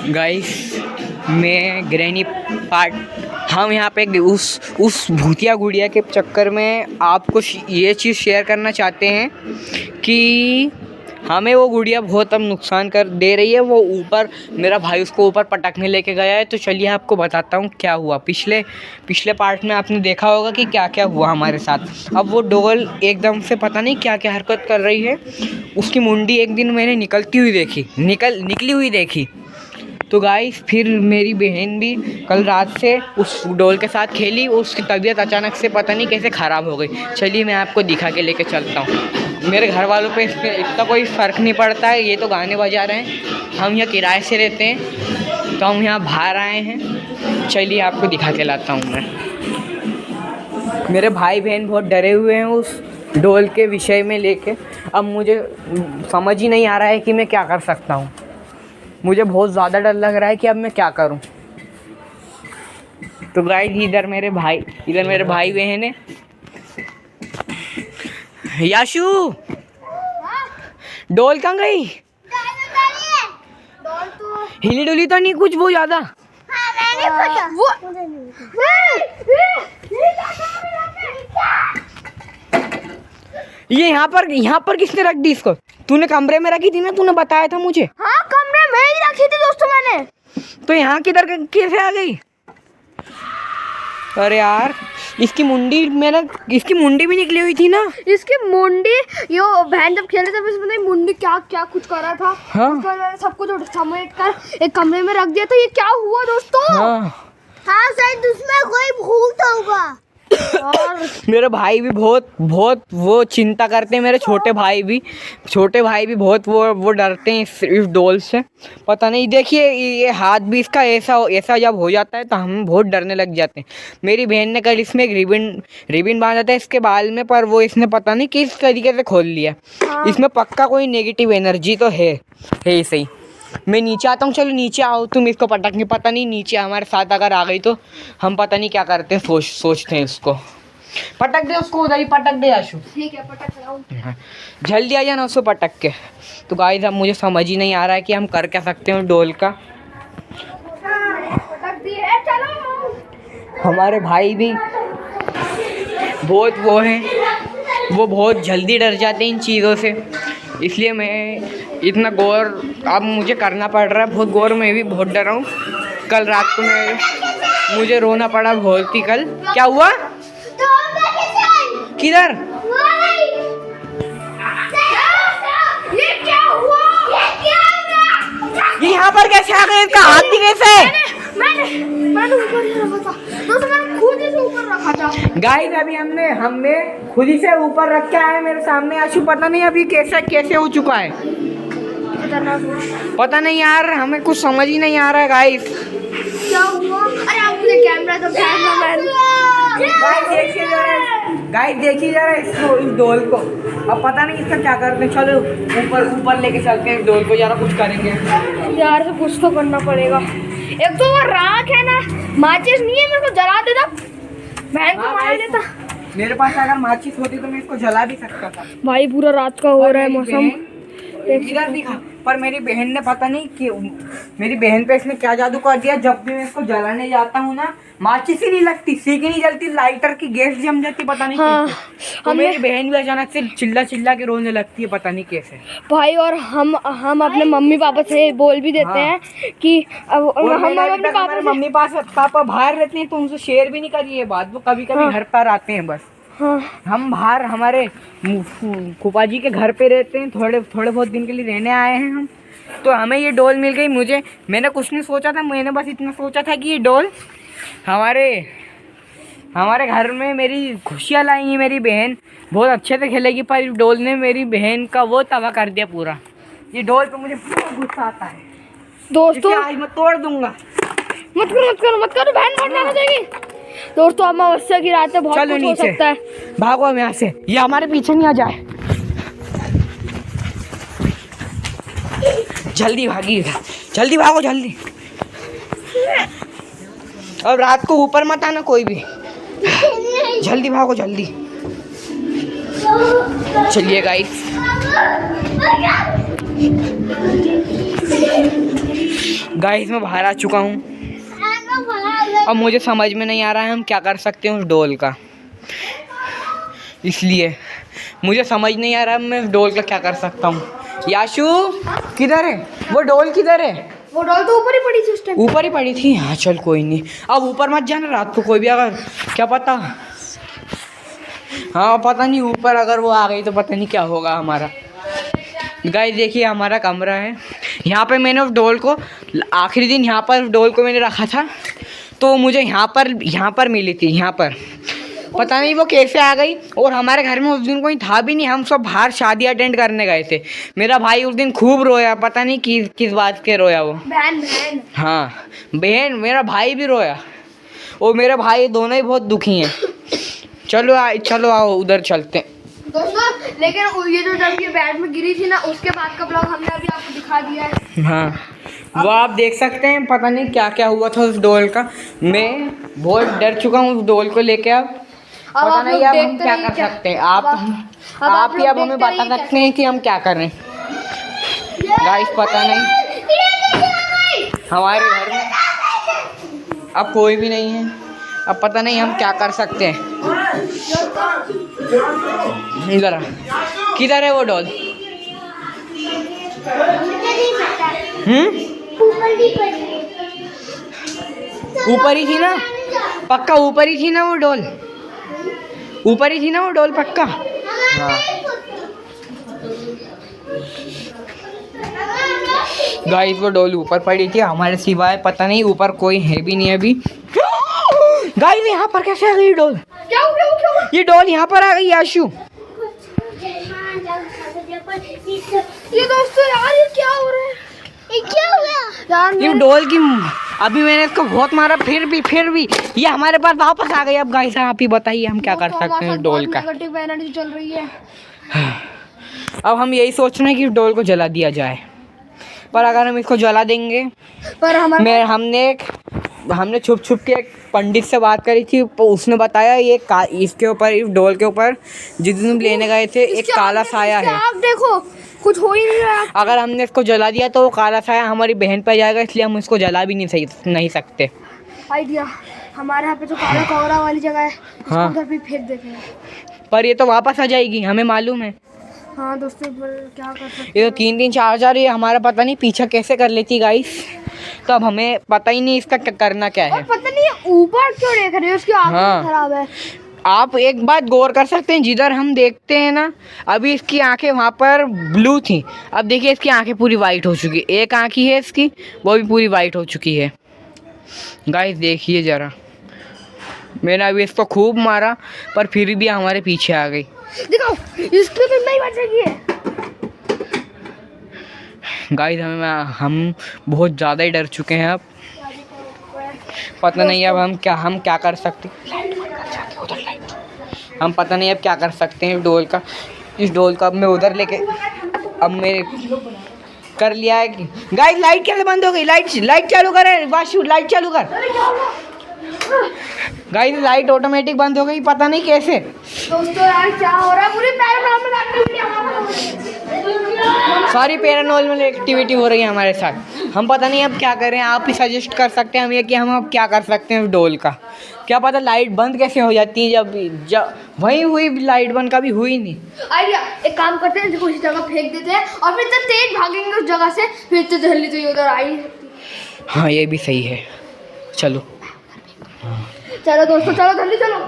Guys मैं granny part हम यहाँ पे उस भूतिया गुड़िया के चक्कर में आपको ये चीज़ शेयर करना चाहते हैं कि हमें वो गुड़िया बहुत अब नुकसान कर दे रही है। वो ऊपर मेरा भाई उसको ऊपर पटकने लेके गया है। तो चलिए आपको बताता हूँ क्या हुआ। पिछले पार्ट में आपने देखा होगा कि क्या क्या हुआ हमारे साथ। अब वो डॉल एकदम से पता नहीं क्या क्या हरकत कर रही है। उसकी मुंडी एक दिन मैंने निकली हुई देखी। तो गाइस फिर मेरी बहन भी कल रात से उस डॉल के साथ खेली। उसकी तबीयत अचानक से पता नहीं कैसे ख़राब हो गई। चलिए मैं आपको दिखा के लेके चलता हूँ। मेरे घर वालों पे इतना कोई फ़र्क नहीं पड़ता है। ये तो गाने बजा रहे हैं। हम यहाँ किराए से रहते हैं तो हम यहाँ बाहर आए हैं। चलिए आपको दिखा के लाता हूँ मैं। मेरे भाई बहन बहुत डरे हुए हैं उस डॉल के विषय में लेके। अब मुझे समझ ही नहीं आ रहा है कि मैं क्या कर सकता हूँ। मुझे बहुत ज़्यादा डर लग रहा है कि अब मैं क्या करूं। तो गाइस इधर मेरे भाई बहन है। याशु डॉल कहाँ गई? हिली डुली तो नहीं कुछ वो ज़्यादा? ये यहाँ पर किसने रख दी इसको? तूने कमरे में रखी थी ना, तूने बताया था मुझे। हाँ कमरे में ही रखी थी दोस्तों मैंने। तो यहाँ किधर कैसे आ गई? अरे यार इसकी मुंडी भी निकली हुई थी ना। इसकी मुंडी यो बहन जब खेले थे इसमें मुंडी क्या कुछ कर रहा था। हाँ? सब कुछ समेट कर एक कमरे में रख दिया। तो ये क्या हुआ दोस्तों? हाँ शायद उसमें कोई भूत होगा। मेरे भाई भी बहुत वो चिंता करते हैं। मेरे छोटे भाई भी बहुत वो डरते हैं इस डॉल से। पता नहीं देखिए ये हाथ भी इसका ऐसा जब हो जाता है तो हम बहुत डरने लग जाते हैं। मेरी बहन ने कल इसमें एक रिबन बांधा था इसके बाल में, पर वो इसने पता नहीं किस तरीके से खोल लिया। हाँ। इसमें पक्का कोई नेगेटिव एनर्जी तो है ही सही। मैं नीचे आता हूँ। चलो नीचे आओ तुम इसको पटकने। पता नहीं नीचे हमारे साथ अगर आ गई तो हम पता नहीं क्या करते हैं। सोचते हैं उसको पटक दे। उसको उधर ही पटक दे आशु। ठीक है पटक रहा हूँ। जल्दी आ जाना उसको पटक के। तो गाइस अब मुझे समझ ही नहीं आ रहा है कि हम कर क्या सकते हैं डॉल का। पटक दी है चलो। हमारे भाई भी बहुत वो बहुत जल्दी डर जाते हैं इन चीज़ों से। इसलिए मैं इतना गौर अब मुझे करना पड़ रहा है। बहुत गौर मैं भी बहुत डरा हूँ। कल रात को मुझे रोना पड़ा बहुत ही। कल क्या हुआ? किधर? ये क्या हुआ? ये यहाँ पर कैसे आ गए? इसका हाथ भी कैसे? मैंने ऊपर ही रखा था दोस्तों। मैंने खुद ही से ऊपर रखा था। गाइस अभी हमने खुद ही से ऊपर रखा है। मेरे सामने आशु पता नहीं अभी कैसे हो चुका है। पता नहीं यार हमें कुछ समझ ही नहीं आ रहा है गाइस। क्या हुआ? अरे आपने कैमरा तो गाइस देखिए जरा इसको, इस डॉल को। अब पता नहीं इसका क्या करते हैं। चलो ऊपर लेके चलते हैं इस डॉल को। जरा कुछ करेंगे यार। तो कुछ तो करना पड़ेगा। एक तो वो राख है ना, माचिस नहीं है। मेरे को जला देता, बहन को मार देता। मेरे पास अगर माचिस होती तो मैं इसको जला भी सकता था। भाई पूरा रात का हो रहा है मौसम। इधर दिखा। पर मेरी बहन ने पता नहीं क्यों, मेरी बहन पे इसने क्या जादू कर दिया। जब भी मैं इसको जलाने जाता हूँ ना, माचिस ही नहीं लगती, सीख नहीं जलती, लाइटर की गैस जम जाती पता नहीं कैसे। तो मेरी बहन भी अचानक से चिल्ला के रोने लगती है पता नहीं कैसे। भाई और हम अपने मम्मी पापा से बोल भी देते हैं कि हम अपने मम्मी पापा बाहर रहते हैं तो उनसे शेयर भी नहीं करी ये बात। वो कभी घर पर आते हैं बस। हाँ। हम बाहर हमारे फूफा जी के घर पे रहते हैं। थोड़े बहुत दिन के लिए रहने आए हैं हम। तो हमें ये डॉल मिल गई। मैंने कुछ नहीं सोचा था। मैंने बस इतना सोचा था कि ये डॉल हमारे घर में मेरी खुशियाँ लाएंगी। मेरी बहन बहुत अच्छे से खेलेगी। पर इस डॉल ने मेरी बहन का वो तबाह कर दिया पूरा। ये डॉल पे मुझे बहुत गुस्सा आता है दोस्तों। आज मैं तोड़ दूंगा। मत करो बहन बहुत जाना देगी दोस्तों। अमावस्या की रात है, बहुत कुछ हो सकता है। भागो हम यहाँ से, ये हमारे पीछे नहीं आ जाए। जल्दी भागो जल्दी। अब रात को ऊपर मत आना कोई भी। जल्दी भागो जल्दी। चलिए गाइस गाइस मैं बाहर आ चुका हूँ। अब मुझे समझ में नहीं आ रहा है हम क्या कर सकते हैं उस डॉल का, इसलिए मुझे समझ नहीं आ रहा मैं उस डॉल का क्या कर सकता हूँ। याशु किधर है? वो डॉल किधर है? वो डॉल तो ऊपर ही पड़ी थी उस टाइम। ऊपर ही पड़ी थी। हाँ चल कोई नहीं, अब ऊपर मत जाना रात को, कोई भी अगर क्या पता। हाँ पता नहीं, ऊपर अगर वो आ गई तो पता नहीं क्या होगा हमारा। गाइस देखिए हमारा कमरा है, यहाँ पे मैंने उस डॉल को आखिरी दिन यहाँ पर उस डॉल को मैंने रखा था, तो मुझे यहाँ पर मिली थी। यहाँ पर पता नहीं वो कैसे आ गई। और हमारे घर में उस दिन कोई था भी नहीं, हम सब बाहर शादी अटेंड करने गए थे। मेरा भाई उस दिन खूब रोया, पता नहीं किस बात के रोया वो। बहन। हाँ बहन, मेरा भाई भी रोया और मेरा भाई दोनों ही बहुत दुखी हैं। चलो आओ उधर चलते हैं दोस्तों। लेकिन ये जो जब ये बेड में गिरी थी ना, उसके बाद का ब्लॉग हमने अभी आपको दिखा दिया है। हाँ वो आप देख सकते हैं, पता नहीं क्या क्या हुआ था उस डॉल का। मैं बहुत डर चुका हूँ उस डॉल को लेके। अब पता नहीं अब हम क्या कर सकते हैं। आप ही अब हमें बता सकते हैं कि हम क्या करें। गाइस पता नहीं हमारे घर में अब कोई भी नहीं है, अब पता नहीं हम क्या कर सकते हैं। जरा किधर है वो डॉल? ऊपर ही थी ना पक्का, ऊपर ही थी ना वो डॉल, ऊपर ही थी ना वो डॉल पक्का। हाँ गाइस वो डॉल ऊपर पड़ी थी हमारे सिवाय, पता नहीं ऊपर कोई है भी नहीं अभी। गाइस यहाँ पर कैसे आ गई डॉल? क्या हो गया? ये डॉल यहाँ पर आ गई आशु। ये दोस्तों यार ये क्या हो रहा है? ये क्या हो गया यार? ये डॉल की अभी मैंने इसको बहुत मारा, फिर भी ये हमारे पास वापस आ गई। अब गाइस आप ही बताइए हम क्या कर सकते हैं डॉल का। नेगेटिव एनर्जी चल रही है। अब हम यही सोच रहे हैं कि डॉल को जला दिया जाए, पर अगर हम इसको जला देंगे, पर हमने छुप के एक पंडित से बात करी थी, उसने बताया ये इसके ऊपर, इस डॉल के ऊपर जिस दिन लेने गए थे एक काला साया है। आप देखो कुछ हो ही नहीं रहा। अगर हमने इसको जला दिया तो वो काला साया हमारी बहन पे जाएगा, इसलिए हम इसको जला भी नहीं सकते। आइडिया, हमारे यहाँ पे जो काला कोहरा वाली जगह है हाँ उधर भी फेंक देते हैं, पर ये तो वापस आ जाएगी, हमें मालूम है। हाँ दोस्तों पर क्या कर सकते ये तो 3 4 ये हमारा पता नहीं पीछा कैसे कर लेती गाइस। तो अब हमें पता ही नहीं इसका करना क्या है। पता नहीं ऊपर क्यों देख रहे हो, उसकी आंखें खराब है। आप एक बात गौर कर सकते हैं, जिधर हम देखते हैं ना, अभी इसकी आंखें वहाँ पर ब्लू थी, अब देखिए इसकी आंखें पूरी वाइट हो चुकी है। एक आँख ही है इसकी, वो भी पूरी वाइट हो चुकी है। गाइस देखिए ज़रा, मैंने अभी इसको खूब मारा पर फिर भी हमारे पीछे आ गई। दिखाओ इसकी तो नहीं बचेगी। गाइस हम बहुत ज़्यादा ही डर चुके हैं। अब पता नहीं अब हम क्या कर सकते हैं। हम पता नहीं अब क्या कर सकते हैं इस डॉल का। अब मैं उधर लेके, अब मेरे कर लिया है कि गाइस लाइट कैसे बंद हो गई? लाइट चालू कर वाशु, लाइट चालू कर। गाइस लाइट ऑटोमेटिक बंद हो गई, पता नहीं कैसे। दोस्तों यार क्या हो रहा है? पूरी पैरानॉर्मल एक्टिविटी सारी पैरानॉर्मल एक्टिविटी हो रही है हमारे साथ। हम पता नहीं अब क्या करें, आप ही सजेस्ट कर सकते हैं हमें कि हम अब क्या कर सकते हैं उस डॉल का। क्या पता लाइट बंद कैसे हो जाती है, जब वही हुई लाइट बंद कभी हुई नहीं। आइडिया, एक काम करते हैं, इसको उसी जगह फेंक देते हैं और फिर इतना तेज भागेंगे उस जगह से, फिर इतनी जल्दी तो ये उधर आ ही नहीं सकती। हाँ ये भी सही है, चलो दोस्तों चलो जल्दी चलो।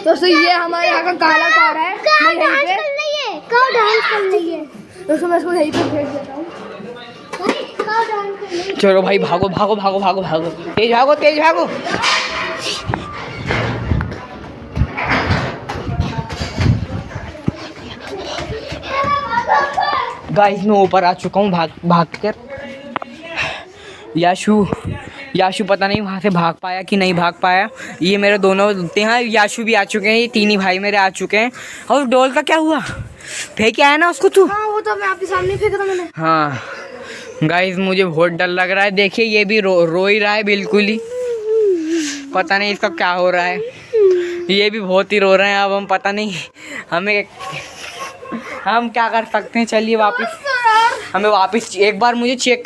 दोस्तों ये हमारे यहाँ का काला कोहरा है। दोस्तों मैं इसको यहीं पे फेंक देता हूँ। चलो भाई भागो, तेज भागो। गाइस मैं ऊपर आ चुका हूँ भाग कर। याशु पता नहीं वहाँ से भाग पाया कि नहीं भाग पाया। ये मेरे दोनों यहाँ याशु भी आ चुके हैं, ये 3 ही भाई मेरे आ चुके हैं। और डॉल का क्या हुआ? फेंक आया ना उसको तू? हाँ वो तो मैं आपके सामने फेंका था मैंने। हाँ गाइस मुझे बहुत डर लग रहा है। देखिए ये भी रो ही रहा है बिल्कुल ही, पता नहीं इसका क्या हो रहा है। ये भी बहुत ही रो रहे हैं। अब हम पता नहीं हम क्या कर सकते हैं, चलिए वापस हमें वापस एक बार मुझे चेक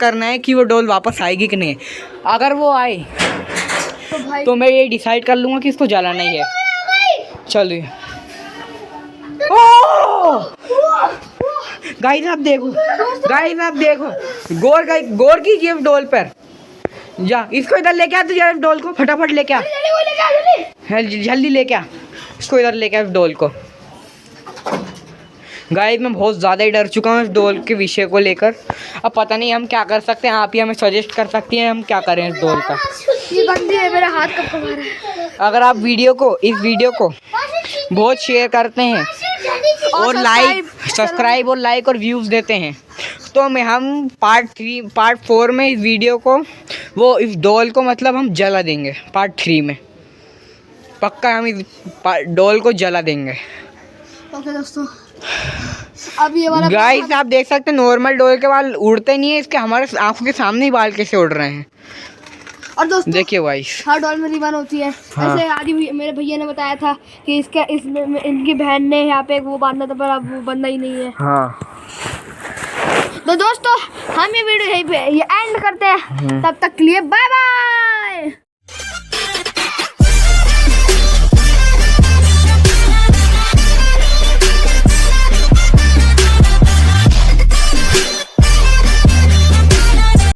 करना है कि वो डॉल वापस आएगी कि नहीं। अगर वो आए तो भाई तो मैं ये डिसाइड कर लूँगा कि इसको जलाना ही है। चलिए गाइस आप देखो, गौर कीजिए डॉल पर। जा इसको इधर लेके आ, तुझे डॉल को फटाफट लेके आ, जल्दी लेके आ इसको, इधर लेके आ डॉल को। गाइस मैं बहुत ज़्यादा ही डर चुका हूँ इस डॉल के विषय को लेकर। अब पता नहीं हम क्या कर सकते हैं, आप ही हमें सजेस्ट कर सकती हैं हम क्या करें इस डॉल का। ये गंदी है, मेरा हाथ कब कमा रहा है। अगर आप इस वीडियो को बहुत शेयर करते हैं और सब्सक्राइब और व्यूज़ देते हैं तो हम पार्ट 4 में इस वीडियो को इस डॉल को मतलब हम जला देंगे। पार्ट 3 में पक्का हम इस डॉल को जला देंगे। ओके दोस्तों, अब ये वाला गाइस आप देख सकते हैं नॉर्मल डॉल के बाल उड़ते नहीं है, इसके हमारे आंखों के सामने ही बाल कैसे उड़ रहे हैं। और दोस्तों देखिए गाइस, हर डॉल में रिबन होती है। हाँ। ऐसे आदि मेरे भैया ने बताया था कि इनकी बहन ने यहाँ पे वो बांधा था, पर अब वो बंदा ही नहीं है। हाँ तो दोस्तों हम ये वीडियो यहीं पे एंड करते हैं। तब तक के लिए बाय बाय।